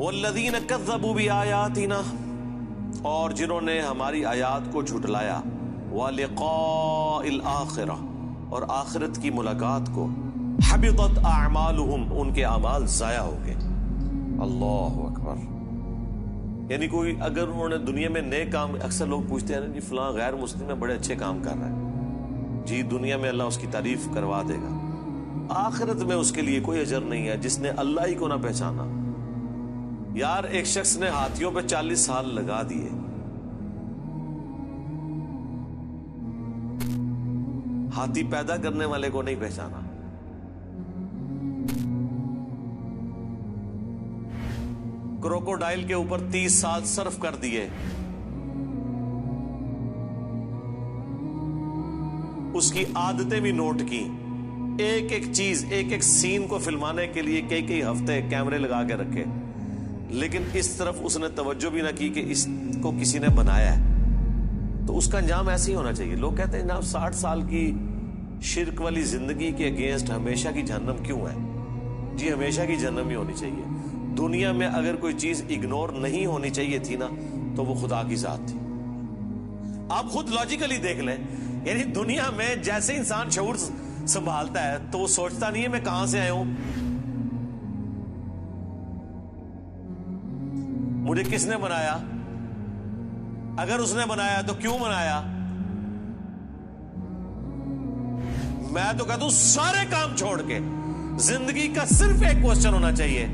वल्लज़ीन कज़्ज़बू बिआयातिना, और जिन्होंने हमारी आयात को झुटलाया, व लिक़ाइल आखिरह, और आखिरत की मुलाकात को, हबितत अअमालुहुम, उनके अमाल जाया हो गए। अल्लाहु अकबर। यानी कोई अगर उन्होंने दुनिया में नए काम, अक्सर लोग पूछते हैं जी फलां गैर मुस्लिम में बड़े अच्छे काम कर रहा है, जी दुनिया में अल्लाह उसकी तारीफ करवा देगा, आखिरत में उसके लिए कोई अजर नहीं है जिसने अल्लाह ही को ना पहचाना। यार एक शख्स ने हाथियों पे 40 साल लगा दिए, हाथी पैदा करने वाले को नहीं पहचाना। क्रोकोडाइल के ऊपर 30 साल सर्फ कर दिए, उसकी आदतें भी नोट की, एक एक चीज, एक एक सीन को फिल्माने के लिए कई कई हफ्ते कैमरे लगा के रखे, लेकिन इस तरफ उसने तवज्जो भी ना की कि इसको किसी ने बनाया है। तो उसका अंजाम ऐसे ही होना चाहिए। लोग कहते हैं जनाब 60 साल की शिर्क वाली जिंदगी के अगेंस्ट हमेशा की जहन्नम क्यों है? जी हमेशा की जहन्नम ही होनी चाहिए। दुनिया में अगर कोई चीज इग्नोर नहीं होनी चाहिए थी ना, तो वो खुदा की जात थी। आप खुद लॉजिकली देख लें, यानी दुनिया में जैसे इंसान शऊर संभालता है तो वो सोचता नहीं है मैं कहां से आया हूं, मुझे किसने बनाया, अगर उसने बनाया तो क्यों बनाया। मैं तो कहता हूं सारे काम छोड़ के जिंदगी का सिर्फ एक क्वेश्चन होना चाहिए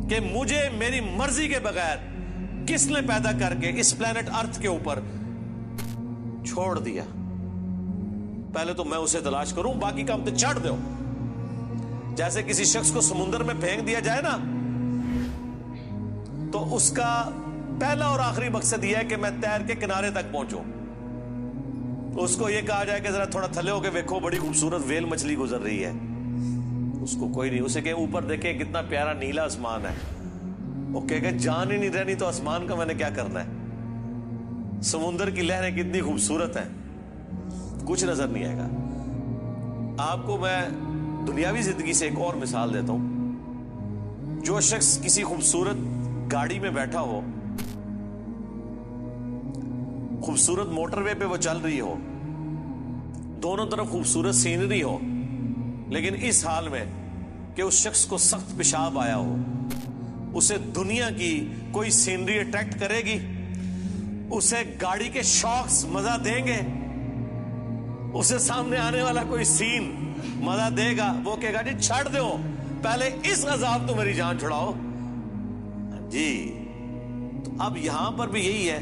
कि मुझे मेरी मर्जी के बगैर किसने पैदा करके इस प्लेनेट अर्थ के ऊपर छोड़ दिया। पहले तो मैं उसे तलाश करूं, बाकी काम तो छाड़ दो। जैसे किसी शख्स को समुद्र में फेंक दिया जाए ना, तो उसका पहला और आखिरी मकसद यह है कि मैं तैर के किनारे तक पहुंचूं। उसको यह कहा जाए कि जरा थोड़ा थले होके देखो, बड़ी खूबसूरत वेल मछली गुजर रही है, उसको कोई नहीं, उसे कहे ऊपर देखे कितना प्यारा नीला आसमान है, वो कहेगा जान ही नहीं रहनी तो आसमान का मैंने क्या करना है, समुद्र की लहरें कितनी खूबसूरत हैं, कुछ नजर नहीं आएगा। आपको मैं दुनियावी जिंदगी से एक और मिसाल देता हूं। जो शख्स किसी खूबसूरत गाड़ी में बैठा हो, खूबसूरत मोटरवे पे वो चल रही हो, दोनों तरफ खूबसूरत सीनरी हो, लेकिन इस हाल में कि उस शख्स को सख्त पेशाब आया हो, उसे दुनिया की कोई सीनरी अट्रैक्ट करेगी? उसे गाड़ी के शॉक्स मजा देंगे? उसे सामने आने वाला कोई सीन मजा देगा? वो कहेगा जी छाड़ दो, पहले इस अजाब तो मेरी जान छुड़ाओ जी। तो अब यहां पर भी यही है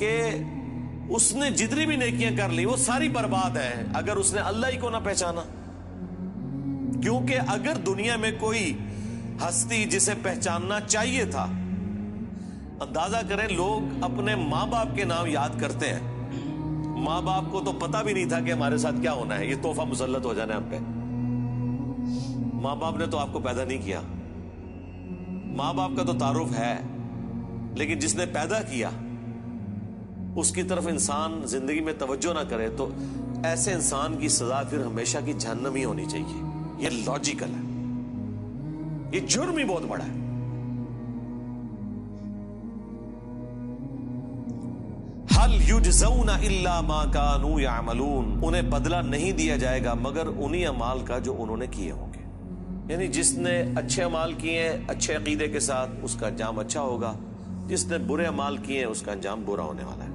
कि उसने जितनी भी नेकियां कर ली वो सारी बर्बाद है अगर उसने अल्लाह ही को ना पहचाना। क्योंकि अगर दुनिया में कोई हस्ती जिसे पहचानना चाहिए था, अंदाजा करें लोग अपने मां बाप के नाम याद करते हैं, मां बाप को तो पता भी नहीं था कि हमारे साथ क्या होना है, ये तोहफा मुसल्लत हो जाना है हम पे। मां बाप ने तो आपको पैदा नहीं किया, मां बाप का तो तारुफ है, लेकिन जिसने पैदा किया उसकी तरफ इंसान जिंदगी में तवज्जो ना करे तो ऐसे इंसान की सजा फिर हमेशा की जहन्नम ही होनी चाहिए। ये लॉजिकल है, ये जुर्म ही बहुत बड़ा है। हल युजज़ौना इल्ला मा कानू यामलून, उन्हें बदला नहीं दिया जाएगा मगर उन्हीं अमाल का जो उन्होंने किए होंगे। यानी जिसने अच्छे अमाल किए हैं अच्छे अकीदे के साथ, उसका अंजाम अच्छा होगा, जिसने बुरे अमाल किए हैं उसका अंजाम बुरा होने वाला है।